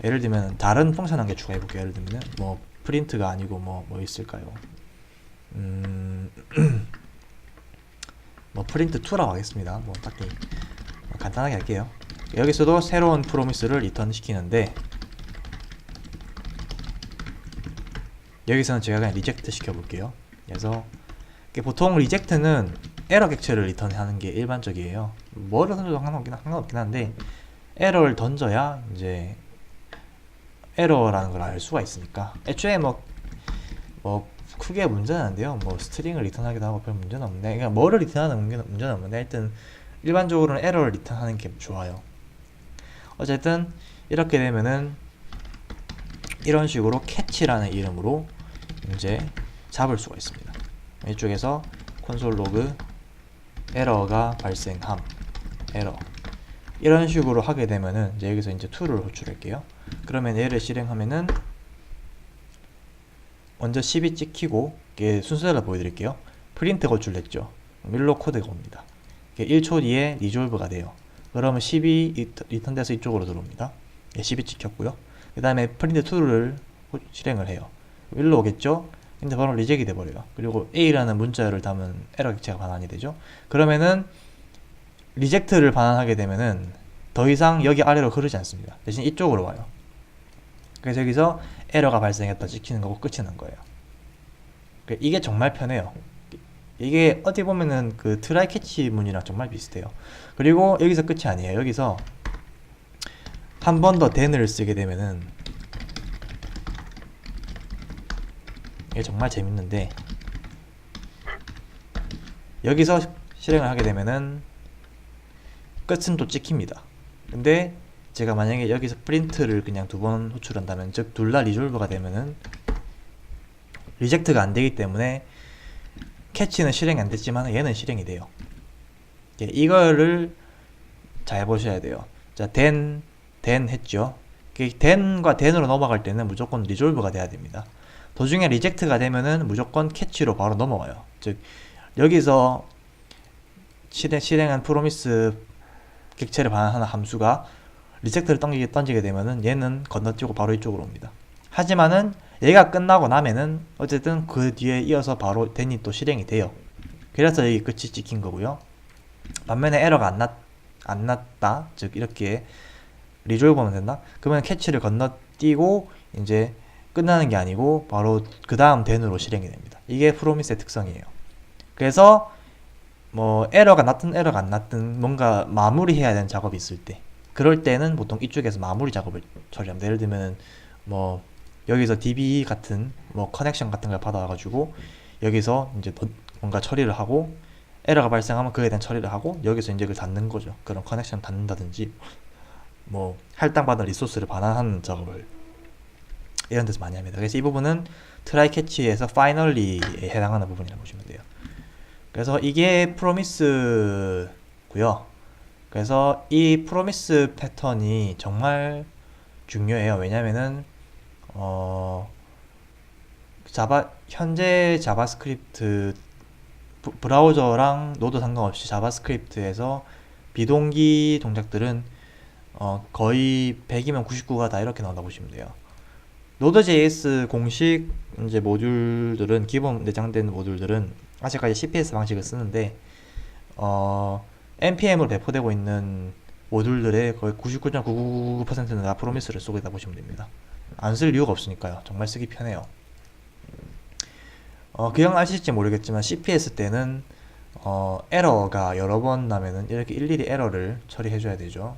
Speaker 1: 예를 들면 다른 펑션 한 개 추가해 볼게요. 예를 들면 뭐 프린트가 아니고 뭐 있을까요? 뭐 프린트2라고 하겠습니다. 뭐 딱히 간단하게 할게요. 여기서도 새로운 프로미스를 리턴 시키는데, 여기서는 제가 그냥 리젝트 시켜볼게요. 그래서 보통 리젝트는 에러 객체를 리턴하는 게 일반적이에요. 뭐를 던져도 상관없긴 한데, 에러를 던져야 이제 에러라는 걸 알 수가 있으니까. 애초에 뭐 크게 문제는 안 돼요. 뭐 스트링을 리턴하기도 하고 별 문제는 없는데, 그러니까 뭐를 리턴하는 문제는 없는데, 하여튼 일반적으로는 에러를 리턴하는 게 좋아요. 어쨌든 이렇게 되면은 이런 식으로 캐치라는 이름으로 이제 잡을 수가 있습니다. 이쪽에서 콘솔 로그 에러가 발생함, 에러, 이런 식으로 하게 되면은 이제 여기서 이제 2를 호출할게요. 그러면 얘를 실행하면은 먼저 10이 찍히고, 이게 순서대로 보여드릴게요. 프린트가 호출됐죠. 밀로 코드가 옵니다. 1초 뒤에 리졸브가 돼요. 그러면 10이 리턴돼서 이쪽으로 들어옵니다. 10이 찍혔고요. 그 다음에 프린트2를 실행을 해요. 밀로 오겠죠? 근데 바로 리젝이 돼버려요. 그리고 A라는 문자열을 담은 에러 객체가 반환이 되죠. 그러면은 리젝트를 반환하게 되면은 더 이상 여기 아래로 흐르지 않습니다. 대신 이쪽으로 와요. 그래서 여기서 에러가 발생했다 찍히는 거고 끝이 난 거예요. 이게 정말 편해요. 이게 어디 보면은 그 트라이 캐치 문이랑 정말 비슷해요. 그리고 여기서 끝이 아니에요. 여기서 한 번 더 then을 쓰게 되면은 이게 정말 재밌는데, 여기서 실행을 하게 되면은 끝은 또 찍힙니다. 근데 제가 만약에 여기서 프린트를 그냥 2번 호출한다면, 즉 둘 다 리졸브가 되면은 리젝트가 안 되기 때문에 캐치는 실행이 안 됐지만 얘는 실행이 돼요. 이거를 잘 보셔야 돼요. 자, then then 했죠. then과 then으로 넘어갈 때는 무조건 resolve가 돼야 됩니다. 도중에 reject가 되면은 무조건 catch로 바로 넘어와요. 즉 여기서 실행한 프로미스 객체를 반환하는 함수가 리젝트를 던지게 되면은 얘는 건너뛰고 바로 이쪽으로 옵니다. 하지만은 얘가 끝나고 나면은 어쨌든 그 뒤에 이어서 바로 then이 또 실행이 돼요. 그래서 여기 끝이 찍힌 거고요. 반면에 에러가 안 났다, 즉 이렇게 리졸브하면 된다, 그러면 캐치를 건너뛰고 이제 끝나는 게 아니고 바로 그 다음 then으로 실행이 됩니다. 이게 프로미스의 특성이에요. 그래서 뭐 에러가 났든 에러가 안 났든 뭔가 마무리해야 되는 작업이 있을 때, 그럴 때는 보통 이쪽에서 마무리 작업을 처리합니다. 예를 들면 뭐 여기서 DB 같은 뭐 커넥션 같은 걸 받아가지고 여기서 이제 뭔가 처리를 하고, 에러가 발생하면 그에 대한 처리를 하고, 여기서 이제 그걸 닫는 거죠. 그런 커넥션 닫는다든지 뭐 할당받은 리소스를 반환하는 작업을 이런 데서 많이 합니다. 그래서 이 부분은 트라이 캐치에서 파이널리에 해당하는 부분이라고 보시면 돼요. 그래서 이게 프로미스고요. 그래서 이 프로미스 패턴이 정말 중요해요. 왜냐면은 현재 자바스크립트 브라우저랑 노드 상관없이 자바스크립트에서 비동기 동작들은 거의 100이면 99가 다 이렇게 나온다고 보시면 돼요. 노드.js 공식 이제 모듈들은, 기본 내장된 모듈들은 아직까지 CPS 방식을 쓰는데 npm으로 배포되고 있는 모듈들의 거의 99.999%는 다 프로미스를 쓰고 있다 보시면 됩니다. 안 쓸 이유가 없으니까요. 정말 쓰기 편해요. 그냥 아실지 모르겠지만 CPS 때는 에러가 여러 번 나면은 이렇게 일일이 에러를 처리해줘야 되죠.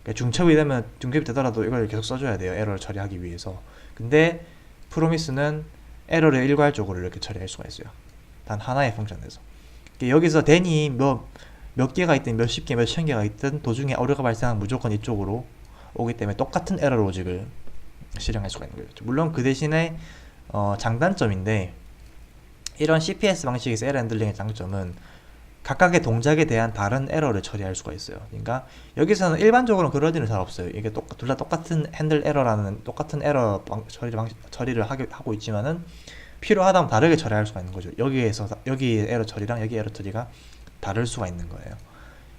Speaker 1: 그러니까 중첩이 되더라도 이걸 계속 써줘야 돼요. 에러를 처리하기 위해서. 근데 프로미스는 에러를 일괄적으로 이렇게 처리할 수가 있어요. 단 하나의 펑션에서. 여기서 then이 몇 개가 있든 몇십 개, 몇천 개가 있든 도중에 오류가 발생하면 무조건 이쪽으로 오기 때문에 똑같은 에러 로직을 실행할 수가 있는 거죠. 물론 그 대신에 장단점인데, 이런 CPS 방식에서 에러 핸들링의 장점은 각각의 동작에 대한 다른 에러를 처리할 수가 있어요. 그러니까 여기서는 일반적으로는 그럴 일은 잘 없어요. 이게 둘 다 똑같은 핸들 에러라는 똑같은 에러 처리를 하고 있지만은 필요하다면 다르게 처리할 수가 있는 거죠. 여기 에러 처리랑 여기 에러 처리가 다를 수가 있는 거예요.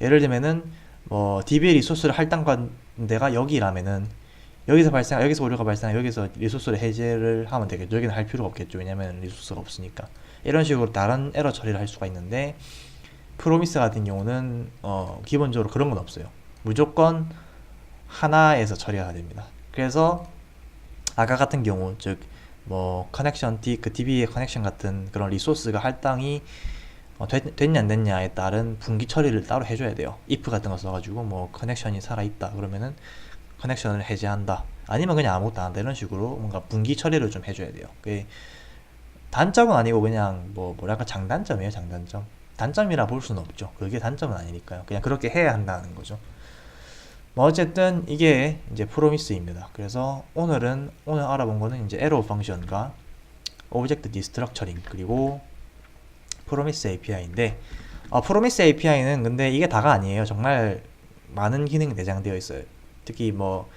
Speaker 1: 예를 들면은 뭐 DB 리소스를 할당받은 데가 여기라면은 여기서 오류가 발생하면 여기서 리소스를 해제를 하면 되겠죠. 여기는 할 필요가 없겠죠. 왜냐면 리소스가 없으니까. 이런 식으로 다른 에러 처리를 할 수가 있는데, 프로미스 같은 경우는 기본적으로 그런 건 없어요. 무조건 하나에서 처리가 됩니다. 그래서 아까 같은 경우, 즉 뭐 커넥션 DB의 커넥션 같은 그런 리소스가 할당이 됐냐 안 됐냐에 따른 분기 처리를 따로 해줘야 돼요. if 같은 거 써가지고 뭐 커넥션이 살아있다 그러면은 커넥션을 해제한다, 아니면 그냥 아무것도 안 한다, 이런 식으로 뭔가 분기 처리를 좀 해줘야 돼요. 그게 단점은 아니고 그냥 뭐랄까 장단점이에요. 장단점. 단점이라 볼 수는 없죠. 그게 단점은 아니니까요. 그냥 그렇게 해야 한다는 거죠. 뭐 어쨌든 이게 이제 프로미스입니다. 그래서 오늘 알아본 거는 이제 에러 펑션과 오브젝트 디스트럭처링 그리고 프로미스 API인데, 프로미스 API는 근데 이게 다가 아니에요. 정말 많은 기능이 내장되어 있어요. 특히 뭐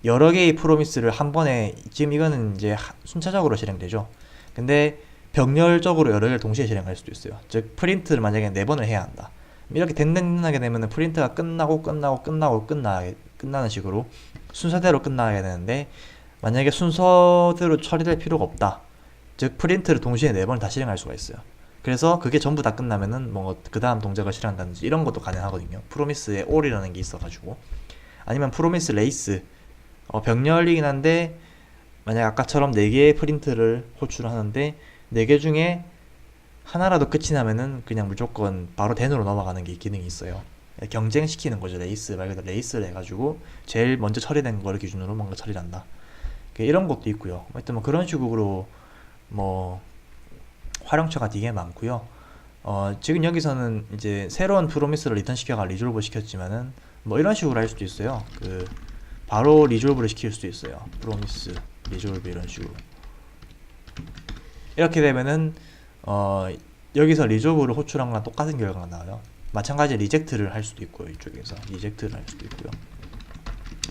Speaker 1: 여러 개의 프로미스를 한 번에, 지금 이거는 이제 순차적으로 실행되죠. 근데 병렬적으로 여러 개를 동시에 실행할 수도 있어요. 즉 프린트를 만약에 4번을 해야 한다. 이렇게 된다게 되면은 프린트가 끝나는 식으로 순서대로 끝나게 되는데, 만약에 순서대로 처리될 필요가 없다. 즉 프린트를 동시에 4번을 다 실행할 수가 있어요. 그래서 그게 전부 다 끝나면은 뭐 그 다음 동작을 실행한다든지 이런 것도 가능하거든요. 프로미스에 all이라는 게 있어가지고. 아니면 프로미스 레이스, 병렬이긴 한데 만약 아까처럼 4개의 프린트를 호출을 하는데 4개 중에 하나라도 끝이 나면은 그냥 무조건 바로 then으로 넘어가는 게 기능이 있어요. 경쟁시키는 거죠. 레이스 말 그대로 레이스를 해가지고 제일 먼저 처리된 거를 기준으로 뭔가 처리를 한다. 이런 것도 있고요. 하여튼 뭐 그런 식으로 뭐 활용처가 되게 많고요. 지금 여기서는 이제 새로운 프로미스를 리턴 시켜가 리졸브 시켰지만은 뭐 이런 식으로 할 수도 있어요. 바로 리졸브를 시킬 수도 있어요. 프로미스 리졸브 이런 식으로. 이렇게 되면은 여기서 리졸브를 호출한 거랑 똑같은 결과가 나와요. 마찬가지 리젝트를 할 수도 있고요. 이쪽에서 리젝트를 할 수도 있고요.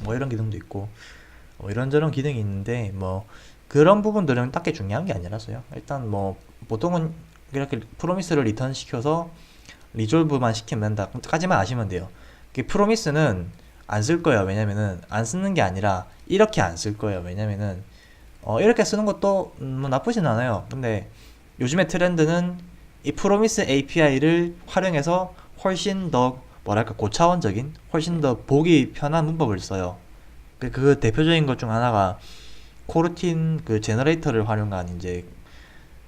Speaker 1: 뭐 이런 기능도 있고 이런저런 기능이 있는데 뭐 그런 부분들은 딱히 중요한 게 아니라서요. 일단 뭐 보통은 이렇게 프로미스를 리턴 시켜서 리졸브만 시키면 된다까지만 아시면 돼요. 프로미스는 안 쓸 거예요. 왜냐면은 안 쓰는 게 아니라 이렇게 안 쓸 거예요. 왜냐면은 이렇게 쓰는 것도 뭐 나쁘진 않아요. 근데 요즘의 트렌드는 이 프로미스 API를 활용해서 훨씬 더 뭐랄까 고차원적인 훨씬 더 보기 편한 문법을 써요. 그 대표적인 것 중 하나가 코르틴 그 제너레이터를 활용한 이제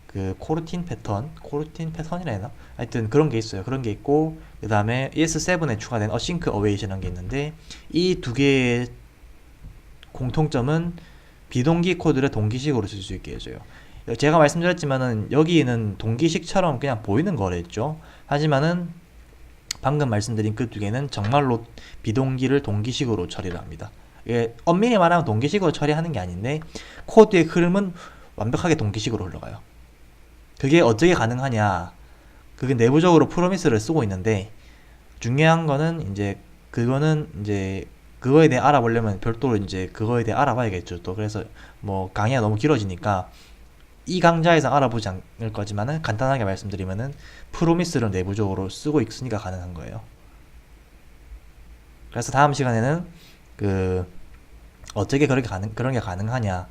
Speaker 1: 그 코르틴 패턴이라 해나? 하여튼 그런 게 있어요. 그런 게 있고 그 다음에 ES7에 추가된 어싱크 어웨이션이라는 게 있는데 이 두 개의 공통점은 비동기 코드를 동기식으로 쓸 수 있게 해줘요. 제가 말씀드렸지만은 여기는 동기식처럼 그냥 보이는 거랬죠. 하지만은 방금 말씀드린 그 두 개는 정말로 비동기를 동기식으로 처리를 합니다. 이게 엄밀히 말하면 동기식으로 처리하는 게 아닌데 코드의 흐름은 완벽하게 동기식으로 흘러가요. 그게 어떻게 가능하냐? 그게 내부적으로 프로미스를 쓰고 있는데 중요한 거는 이제 그거에 대해 알아보려면 별도로 이제 그거에 대해 알아봐야겠죠. 또 그래서 뭐 강의가 너무 길어지니까 이 강좌에서 알아보지 않을 거지만은 간단하게 말씀드리면은 프로미스를 내부적으로 쓰고 있으니까 가능한 거예요. 그래서 다음 시간에는 그 어떻게 그런 게 가능하냐,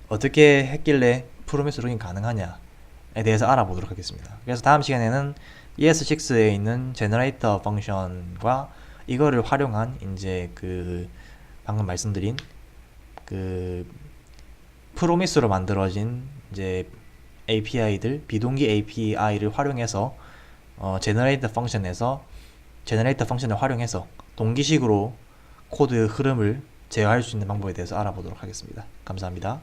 Speaker 1: 어떻게 했길래 프로미스 로깅 가능하냐에 대해서 알아보도록 하겠습니다. 그래서 다음 시간에는 ES6에 있는 제너레이터 펑션과 이거를 활용한 이제 그 방금 말씀드린 그 프로미스로 만들어진 이제 API들 비동기 API를 활용해서 제너레이터 펑션을 활용해서 동기식으로 코드 흐름을 제어할 수 있는 방법에 대해서 알아보도록 하겠습니다. 감사합니다.